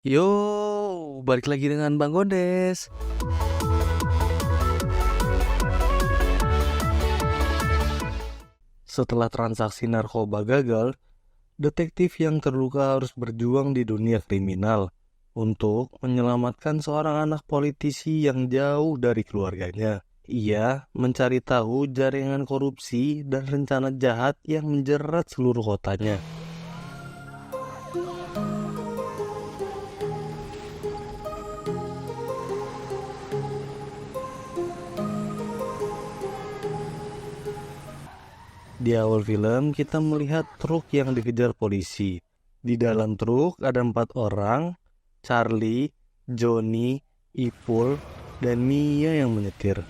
Yo, balik lagi dengan Bang Gondes. Setelah transaksi narkoba gagal, detektif yang terluka harus berjuang di dunia kriminal untuk menyelamatkan seorang anak politisi yang jauh dari keluarganya. Ia mencari tahu jaringan korupsi dan rencana jahat yang menjerat seluruh kotanya. Di awal film, kita melihat truk yang dikejar polisi. Di dalam truk ada 4 orang, Charlie, Johnny, Ipul, dan Mia yang menyetir.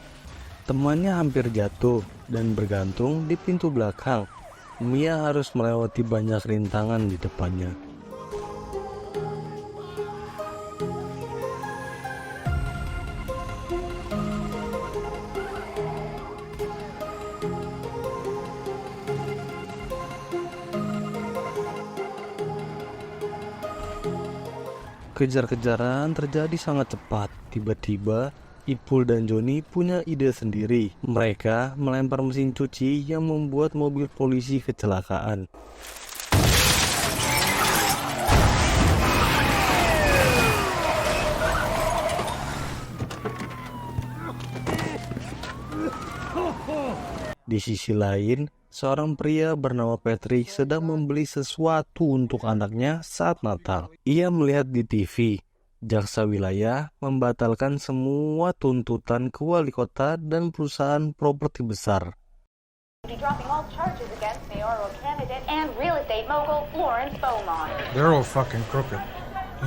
Temannya hampir jatuh dan bergantung di pintu belakang. Mia harus melewati banyak rintangan di depannya. Kejar-kejaran terjadi sangat cepat. Tiba-tiba, Ipul dan Joni punya ide sendiri. Mereka melempar mesin cuci yang membuat mobil polisi kecelakaan. Di sisi lain, seorang pria bernama Patrick sedang membeli sesuatu untuk anaknya saat Natal. Ia melihat di TV, jaksa wilayah membatalkan semua tuntutan ke wali kota dan perusahaan properti besar. Dropping all charges against mayoral candidate and real estate mogul Florence Beaumont. They're all fucking crooked.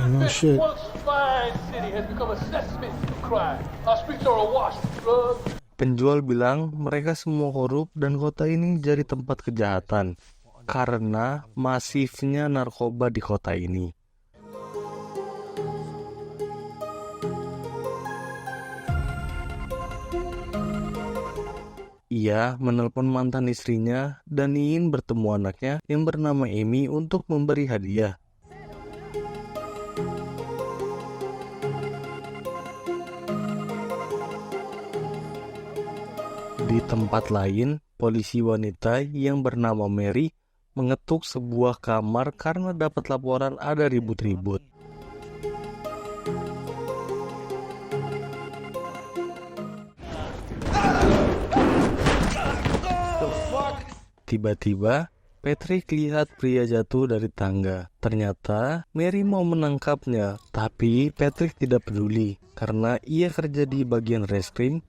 No shit. Once fine city has become a cesspit of crime. Our streets are awash with drugs. Penjual bilang mereka semua korup dan kota ini jadi tempat kejahatan karena masifnya narkoba di kota ini. Ia menelpon mantan istrinya dan ingin bertemu anaknya yang bernama Amy untuk memberi hadiah. Di tempat lain, polisi wanita yang bernama Mary mengetuk sebuah kamar karena dapat laporan ada ribut-ribut. Tiba-tiba, Patrick lihat pria jatuh dari tangga. Ternyata Mary mau menangkapnya, tapi Patrick tidak peduli karena ia kerja di bagian reskrim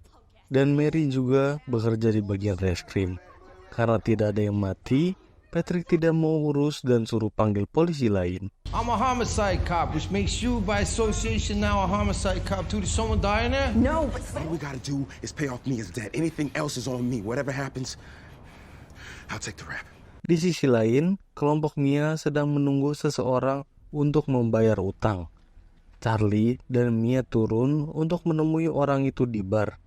dan Mary juga bekerja di bagian reskrim. Karena tidak ada yang mati, Patrick tidak mau urus dan suruh panggil polisi lain. I'm a homicide cop, which makes you, by association, now a homicide cop too. Did someone die in there? No, but All we gotta do is pay off Mia's debt. Anything else is on me. Whatever happens, I'll take the rap. Di sisi lain, kelompok Mia sedang menunggu seseorang untuk membayar utang. Charlie dan Mia turun untuk menemui orang itu di bar.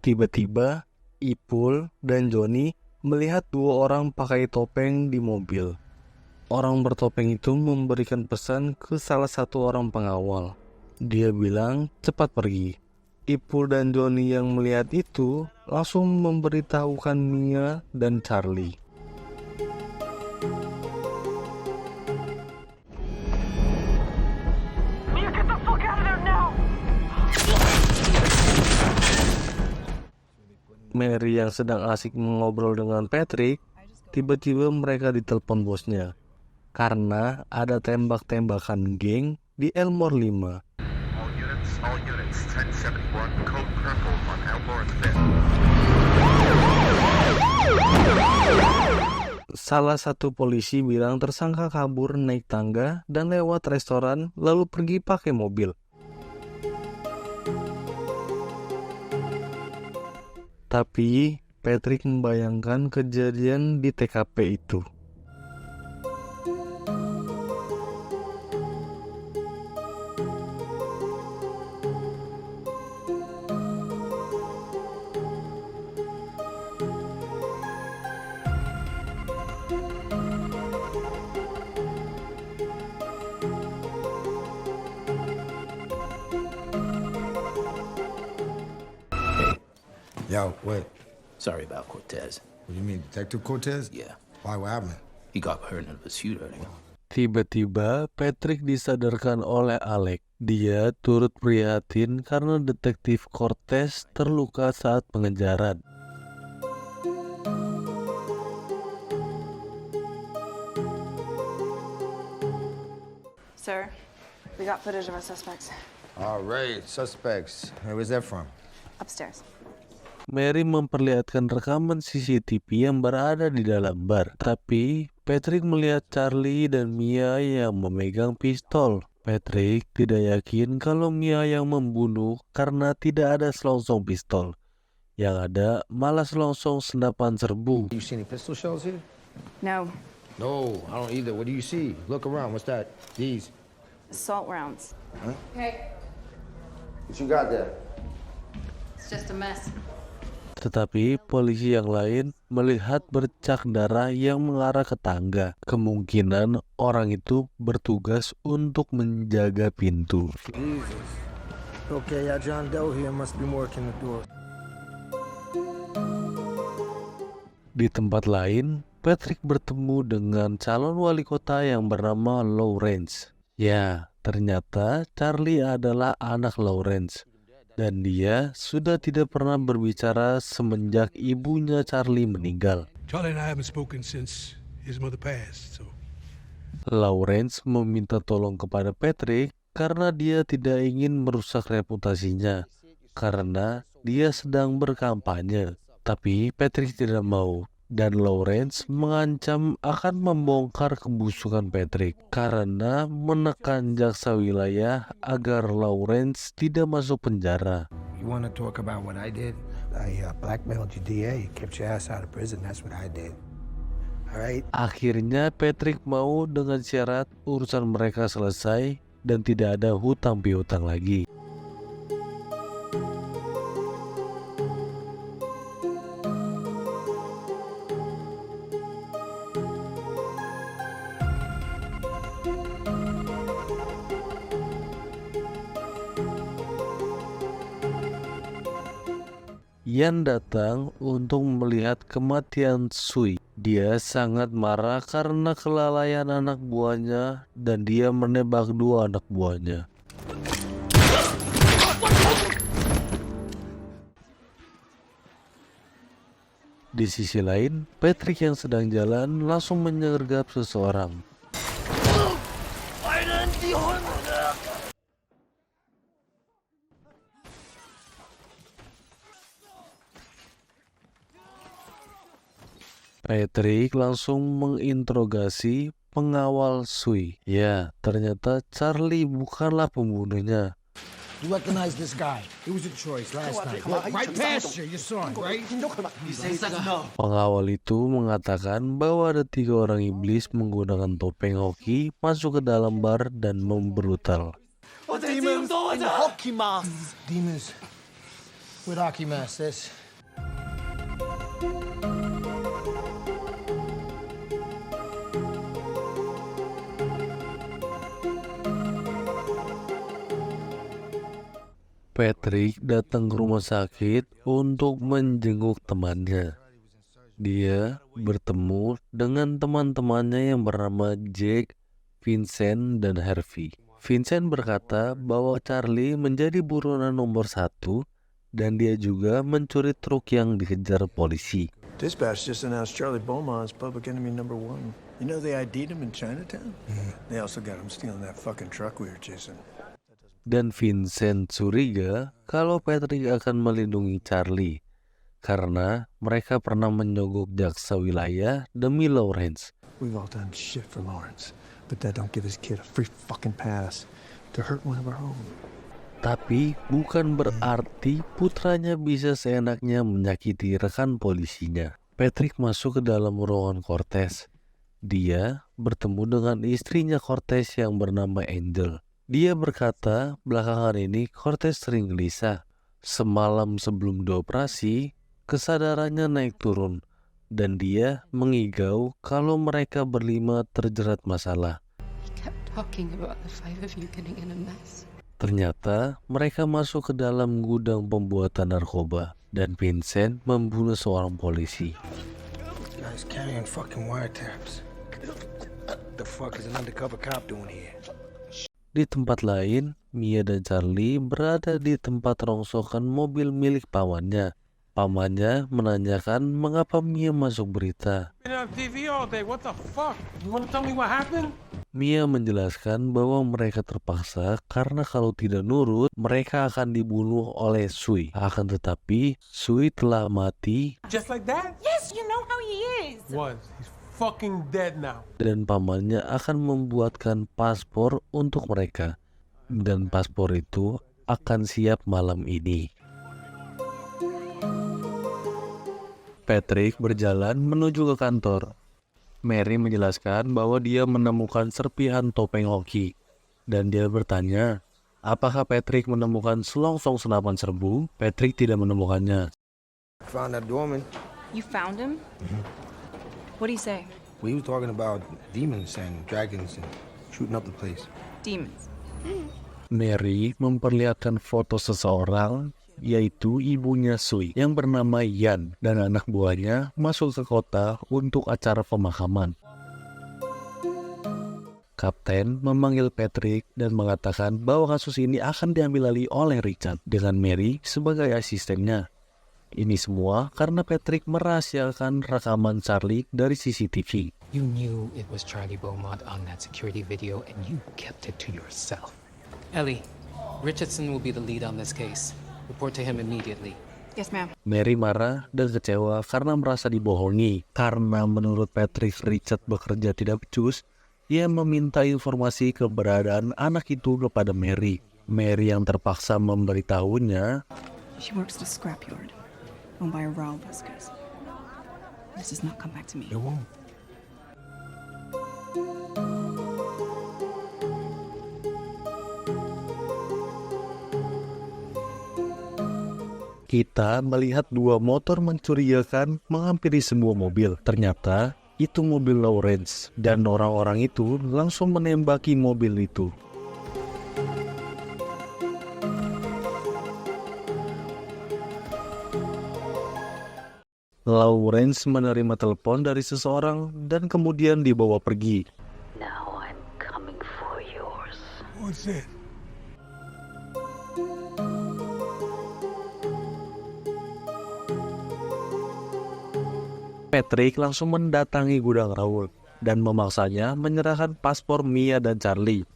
Tiba-tiba, Ipul dan Johnny melihat 2 orang pakai topeng di mobil. Orang bertopeng itu memberikan pesan ke salah satu orang pengawal. Dia bilang, cepat pergi. Ipul dan Johnny yang melihat itu langsung memberitahukan Mia dan Charlie. Mia, get the fuck out of there now! Mary yang sedang asik mengobrol dengan Patrick, tiba-tiba mereka ditelepon bosnya. Karena ada tembak-tembakan geng di Elmore 5. All units, 1071, code purple on Elmore 5th. Salah satu polisi bilang tersangka kabur naik tangga dan lewat restoran lalu pergi pakai mobil. Tapi Patrick membayangkan kejadian di TKP itu. Yo, wait. Sorry about Cortez. What do you mean, Detective Cortez? Yeah, Why, what happened? he got hurt in a pursuit earlier. Tiba-tiba Patrick disadarkan oleh Alec. Dia turut prihatin karena detektif Cortez terluka saat pengejaran. Sir, we got footage of our suspects. All right, suspects. Hey, where's that from? Upstairs. Mary memperlihatkan rekaman CCTV yang berada di dalam bar. Tapi Patrick melihat Charlie dan Mia yang memegang pistol. Patrick tidak yakin kalau Mia yang membunuh karena tidak ada selongsong pistol. Yang ada malah selongsong senapan serbu. You see any pistol shells here? No, No, I don't either. What do you see? Look around. What's that? These. assault rounds. Hey, What you got there? it's just a mess. Tetapi polisi yang lain melihat bercak darah yang mengarah ke tangga. Kemungkinan orang itu bertugas untuk menjaga pintu. Jesus. Okay, John Doe here must be working the door. Di tempat lain, Patrick bertemu dengan calon wali kota yang bernama Lawrence. Ya, ternyata Charlie adalah anak Lawrence. Dan dia sudah tidak pernah berbicara semenjak ibunya Charlie meninggal. Charlie and I haven't spoken since his mother passed, so. Lawrence meminta tolong kepada Patrick karena dia tidak ingin merusak reputasinya. Karena dia sedang berkampanye. Tapi Patrick tidak mau. Dan Lawrence mengancam akan membongkar kebusukan Patrick karena menekan jaksa wilayah agar Lawrence tidak masuk penjara. You want to talk about what I did? I blackmailed your DA, kept your ass out of prison. That's what I did. All right? Akhirnya Patrick mau dengan syarat urusan mereka selesai dan tidak ada hutang piutang lagi. Ian datang untuk melihat kematian Sui. Dia sangat marah karena kelalaian anak buahnya dan dia menembak dua anak buahnya. Di sisi lain, Patrick yang sedang jalan langsung menyergap seseorang. Patrick langsung menginterogasi pengawal Sui. Ya, ternyata Charlie bukanlah pembunuhnya. You recognize this guy? He was in Troy's last night. Right past you saw him, right? Pengawal itu mengatakan bahwa ada 3 orang iblis menggunakan topeng hoki masuk ke dalam bar dan membrutal. Demons with hockey masks. Patrick datang ke rumah sakit untuk menjenguk temannya. Dia bertemu dengan teman-temannya yang bernama Jake, Vincent, dan Harvey. Vincent berkata bahwa Charlie menjadi buronan nomor 1 dan dia juga mencuri truk yang dikejar polisi. Dispatch just announced Charlie Beaumont's public enemy number 1. You know they ID'd him in Chinatown? They also got him stealing that fucking truck we were chasing. Dan Vincent curiga kalau Patrick akan melindungi Charlie karena mereka pernah menyogok jaksa wilayah demi Lawrence. We've all done shit for Lawrence, but that don't give this kid a free fucking pass to hurt one of our own. Tapi bukan berarti putranya bisa seenaknya menyakiti rekan polisinya. Patrick masuk ke dalam ruangan Cortez. Dia bertemu dengan istrinya Cortez yang bernama Angel. Dia berkata belakangan ini Cortez sering gelisah. Semalam sebelum dioperasi, kesadarannya naik turun. Dan dia mengigau kalau mereka berlima terjerat masalah. Ternyata mereka masuk ke dalam gudang pembuatan narkoba. dan Vincent membunuh seorang polisi. Guys carrying fucking wiretaps. The fuck is an undercover cop doing here? Di tempat lain, Mia dan Charlie berada di tempat rongsokan mobil milik pamannya. Pamannya menanyakan mengapa Mia masuk berita. Been on TV all day. What the fuck? You want to tell me what happened? Mia menjelaskan bahwa mereka terpaksa karena kalau tidak nurut, mereka akan dibunuh oleh Sui. Akan tetapi, Sui telah mati. Just like that? Yes, you know how he is. Was. He's fucking dead now. Dan pamannya akan membuatkan paspor untuk mereka. Dan paspor itu akan siap malam ini. Patrick berjalan menuju ke kantor. Mary menjelaskan bahwa dia menemukan serpihan topeng hoki. Dan dia bertanya, apakah Patrick menemukan selongsong senapan serbu? Patrick tidak menemukannya. Found that doorman. You found him? What'd he say? We was talking about demons and dragons and shooting up the place. Demons. Mary memperlihatkan foto seseorang, yaitu ibunya Sui yang bernama Yan, dan anak buahnya masuk ke kota untuk acara pemakaman. Kapten memanggil Patrick dan mengatakan bahwa kasus ini akan diambil alih oleh Richard dengan Mary sebagai asistennya. Ini semua karena Patrick merahasiakan rekaman Charlie dari CCTV. You knew it was Charlie Beaumont on that security video and you kept it to yourself. Ellie, Richardson will be the lead on this case. Report to him immediately. Yes, ma'am. Mary marah dan kecewa karena merasa dibohongi. Karena menurut Patrick, Richard bekerja tidak becus, ia meminta informasi keberadaan anak itu kepada Mary. Mary yang terpaksa memberitahunya. She works at a scrapyard owned by Raul Vasquez. This does not come back to me. It won't. Kita melihat dua motor mencurigakan menghampiri sebuah mobil. Ternyata itu mobil Lawrence dan orang-orang itu langsung menembaki mobil itu. Lawrence menerima telepon dari seseorang dan kemudian dibawa pergi. Now I'm coming for yours. What's that? Patrick langsung mendatangi gudang Raul dan memaksanya menyerahkan paspor Mia dan Charlie.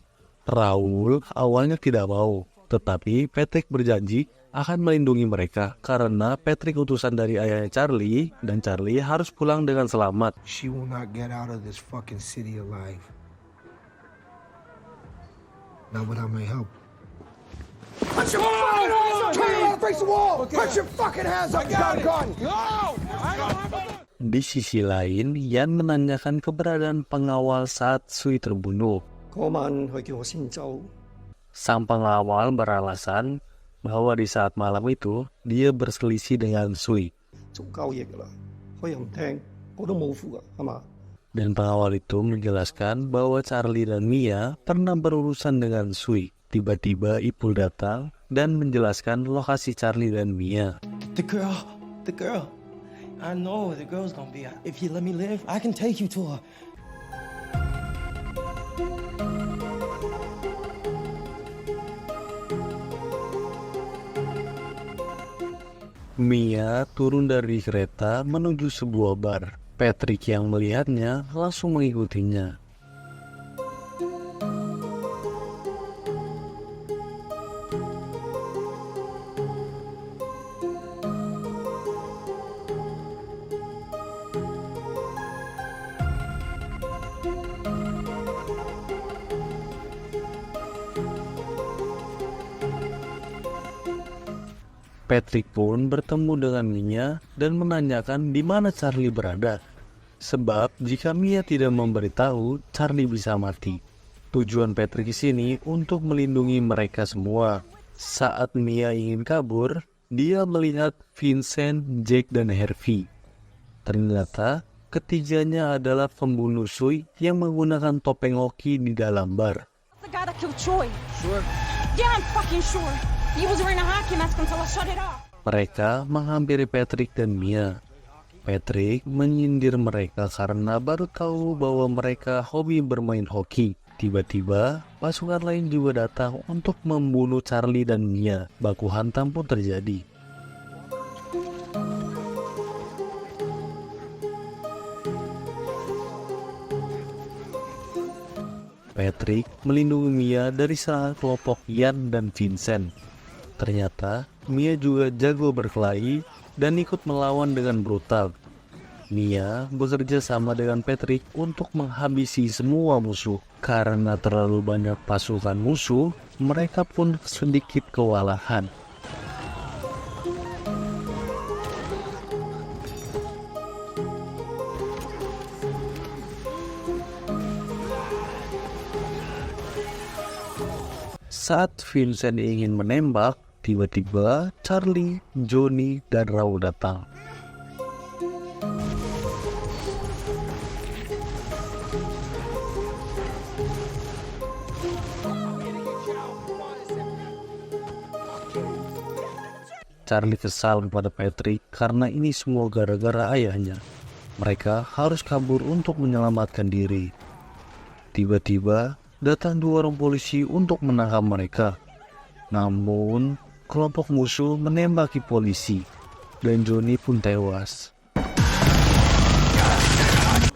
Raul awalnya tidak mau, tetapi Patrick berjanji akan melindungi mereka karena Patrick utusan dari ayahnya Charlie dan Charlie harus pulang dengan selamat. She will not get out of this fucking city alive. Not without my help. Put your fucking hands up! Turn around and face the wall! Put your fucking hands up! You got a gun! Di sisi lain, Yan menanyakan keberadaan pengawal saat Sui terbunuh. Sang pengawal beralasan bahwa di saat malam itu, dia berselisih dengan Sui. Dan pengawal itu menjelaskan bahwa Charlie dan Mia pernah berurusan dengan Sui. Tiba-tiba Ipul datang dan menjelaskan lokasi Charlie dan Mia. The girl. I know where the girl's gonna be. If you let me live, I can take you to her. Mia turun dari kereta menuju sebuah bar. Patrick yang melihatnya langsung mengikutinya. Patrick pun bertemu dengan Mia dan menanyakan di mana Charlie berada. Sebab jika Mia tidak memberitahu, Charlie bisa mati. Tujuan Patrick di sini untuk melindungi mereka semua. Saat Mia ingin kabur, dia melihat Vincent, Jake, dan Harvey. Ternyata ketiganya adalah pembunuh Sui yang menggunakan topeng hoki di dalam bar. The guy that killed Troy. Sure. Yeah, I'm fucking sure. He was wearing a hockey mask until I shut it off. Mereka menghampiri Patrick dan Mia. Patrick menyindir mereka karena baru tahu bahwa mereka hobi bermain hoki. Tiba-tiba, pasukan lain juga datang untuk membunuh Charlie dan Mia. Baku hantam pun terjadi. Patrick melindungi Mia dari serangan kelompok Ian dan Vincent. Ternyata, Mia juga jago berkelahi dan ikut melawan dengan brutal. Mia bekerja sama dengan Patrick untuk menghabisi semua musuh. Karena terlalu banyak pasukan musuh, mereka pun sedikit kewalahan. Saat Vincent ingin menembak, tiba-tiba Charlie, Johnny, dan Raul datang. Charlie kesal kepada Patrick karena ini semua gara-gara ayahnya. Mereka harus kabur untuk menyelamatkan diri. Tiba-tiba datang 2 orang polisi untuk menangkap mereka. Namun, kelompok musuh menembaki polisi, dan Johnny pun tewas.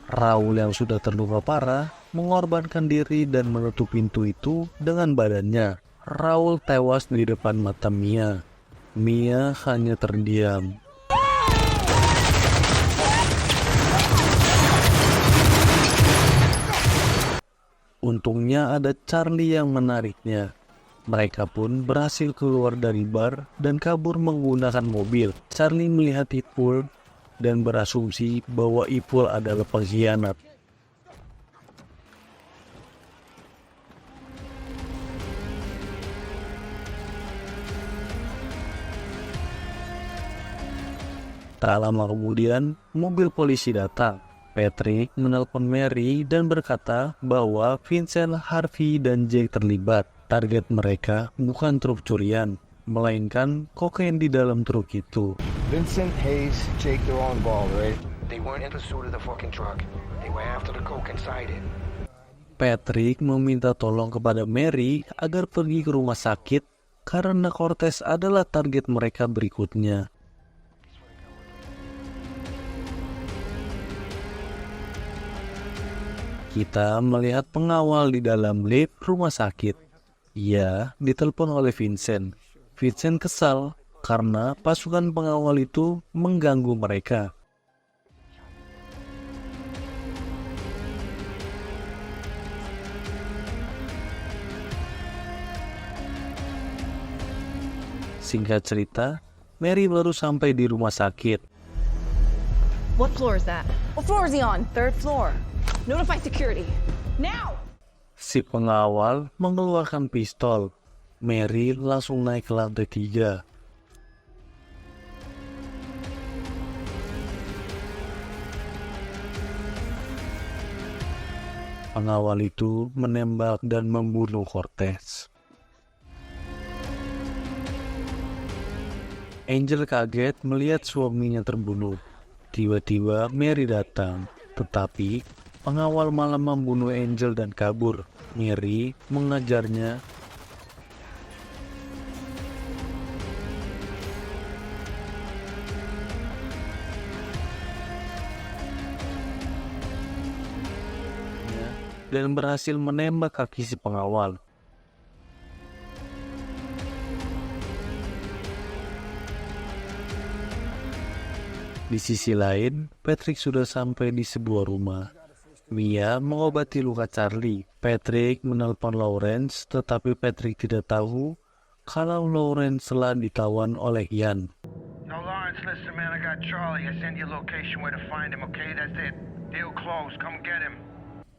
Raul yang sudah terluka parah mengorbankan diri dan menutup pintu itu dengan badannya. Raul tewas di depan mata Mia. Mia hanya terdiam. Untungnya ada Charlie yang menariknya. Mereka pun berhasil keluar dari bar dan kabur menggunakan mobil. Charlie melihat Ipul dan berasumsi bahwa Ipul adalah pengkhianat. Tak lama kemudian, mobil polisi datang. Patrick menelpon Mary dan berkata bahwa Vincent, Harvey, dan Jake terlibat. Target mereka bukan truk curian, melainkan kokain di dalam truk itu. Vincent, Hayes, Jake, they're all involved, right? They weren't in pursuit of the fucking truck. They were after the coke inside it. Patrick meminta tolong kepada Mary agar pergi ke rumah sakit karena Cortez adalah target mereka berikutnya. Kita melihat pengawal di dalam lift rumah sakit. Ia ditelepon oleh Vincent. Vincent kesal karena pasukan pengawal itu mengganggu mereka. Singkat cerita, Mary baru sampai di rumah sakit. What floor is that? What floor is he on? 3rd floor. Notify security. Now! Si pengawal mengeluarkan pistol. Mary langsung naik ke lantai 3. Pengawal itu menembak dan membunuh Cortez. Angel kaget melihat suaminya terbunuh. Tiba-tiba Mary datang, tetapi pengawal malah membunuh Angel dan kabur. Mary mengejarnya. Dan berhasil menembak kaki si pengawal. Di sisi lain, Patrick sudah sampai di sebuah rumah. Mia mengobati luka Charlie. Patrick menelpon Lawrence, tetapi Patrick tidak tahu kalau Lawrence telah ditawan oleh Ian. No, Lawrence, listen, man, I got Charlie. I send you location where to find him, okay? That's it. Deal closed. Come get him.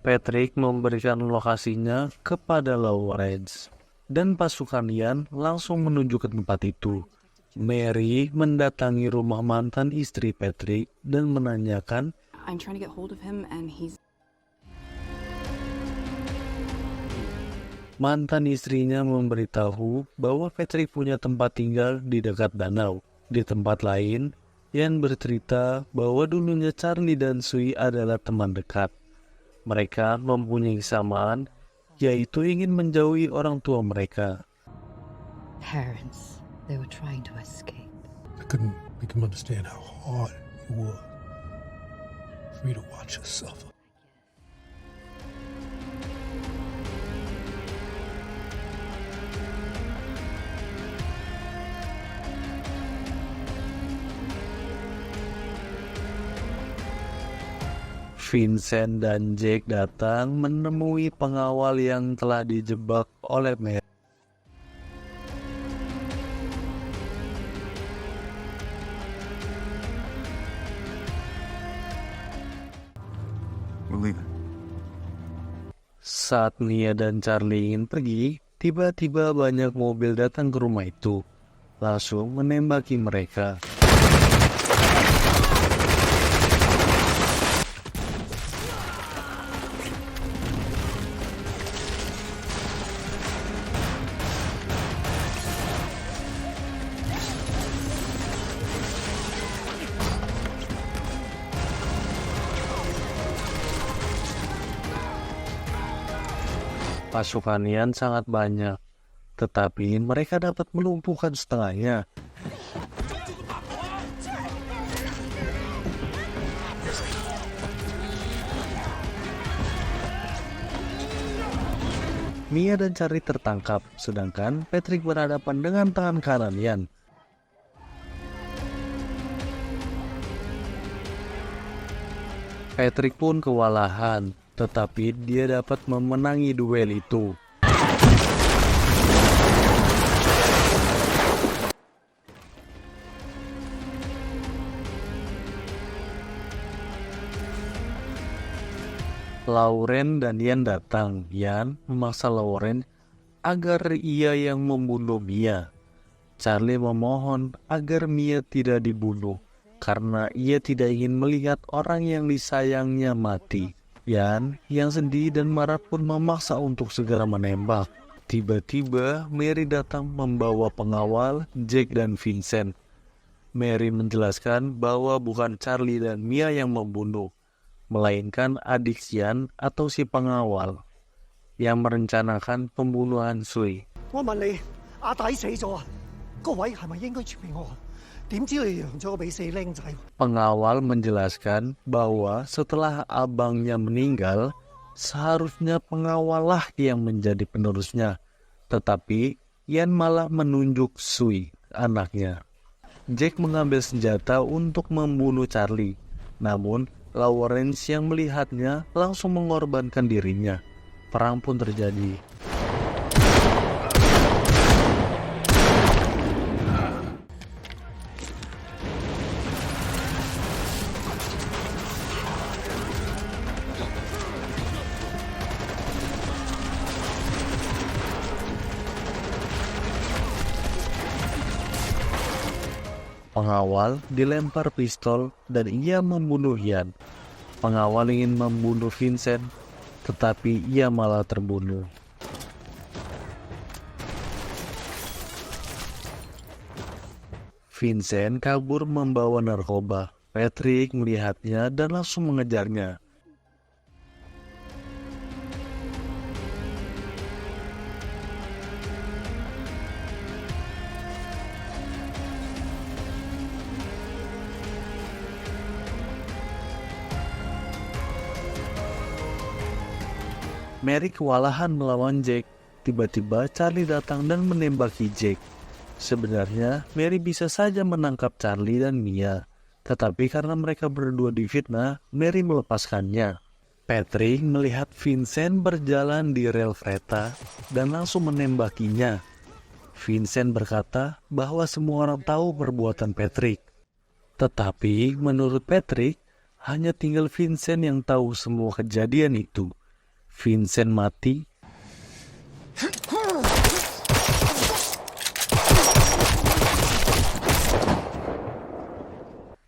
Patrick memberikan lokasinya kepada Lawrence, dan pasukan Ian langsung menuju ke tempat itu. Mary mendatangi rumah mantan istri Patrick dan menanyakan, I'm trying to get hold of him and he's... Mantan istrinya memberitahu bahwa Patrick punya tempat tinggal di dekat danau. Di tempat lain, Ian bercerita bahwa dulunya Charlie dan Sui adalah teman dekat. Mereka mempunyai kesamaan, yaitu ingin menjauhi orang tua mereka. Parents, they were trying to escape. I couldn't make him understand how hard it was for you to watch us suffer. Vincent dan Jake datang menemui pengawal yang telah dijebak oleh Mary. We're leaving. Saat Mia dan Charlie ingin pergi, tiba-tiba banyak mobil datang ke rumah itu, langsung menembaki mereka. Pasukan Ian sangat banyak, tetapi mereka dapat melumpuhkan setengahnya. Mia dan Charlie tertangkap, sedangkan Patrick berhadapan dengan tangan kanan Ian. Patrick pun kewalahan, tetapi dia dapat memenangi duel itu. Lauren dan Ian datang. Ian memaksa Lauren agar ia yang membunuh Mia. Charlie memohon agar Mia tidak dibunuh karena ia tidak ingin melihat orang yang disayangnya mati. Ian yang sedih dan marah pun memaksa untuk segera menembak. Tiba-tiba Mary datang membawa pengawal Jake dan Vincent. Mary menjelaskan bahwa bukan Charlie dan Mia yang membunuh, melainkan adik Ian atau si pengawal yang merencanakan pembunuhan Sui. 我問你，阿弟死咗啊，個位係咪應該傳俾我？點知你讓咗我俾四僆仔？ Pengawal menjelaskan bahwa setelah abangnya meninggal, seharusnya pengawal lah yang menjadi penerusnya. Tetapi Ian malah menunjuk Sui, anaknya. Jake mengambil senjata untuk membunuh Charlie. Namun Lawrence yang melihatnya langsung mengorbankan dirinya. Perang pun terjadi. Pengawal dilempar pistol dan ia membunuh Ian. Pengawal ingin membunuh Vincent, tetapi ia malah terbunuh. Vincent kabur membawa narkoba. Patrick melihatnya dan langsung mengejarnya. Mary kewalahan melawan Jake. Tiba-tiba Charlie datang dan menembaki Jake. Sebenarnya Mary bisa saja menangkap Charlie dan Mia, tetapi karena mereka berdua difitnah, Mary melepaskannya. Patrick melihat Vincent berjalan di rel kereta dan langsung menembakinya. Vincent berkata bahwa semua orang tahu perbuatan Patrick. Tetapi menurut Patrick, hanya tinggal Vincent yang tahu semua kejadian itu. Vincent mati.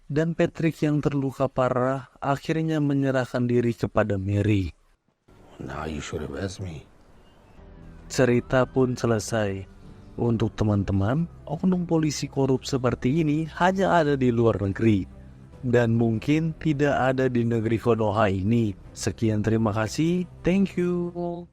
Dan Patrick yang terluka parah akhirnya menyerahkan diri kepada Mary. Now you should have asked me. Cerita pun selesai. Untuk teman-teman, oknum polisi korup seperti ini hanya ada di luar negeri dan mungkin tidak ada di negeri Konoha ini. Sekian, terima kasih. Thank you.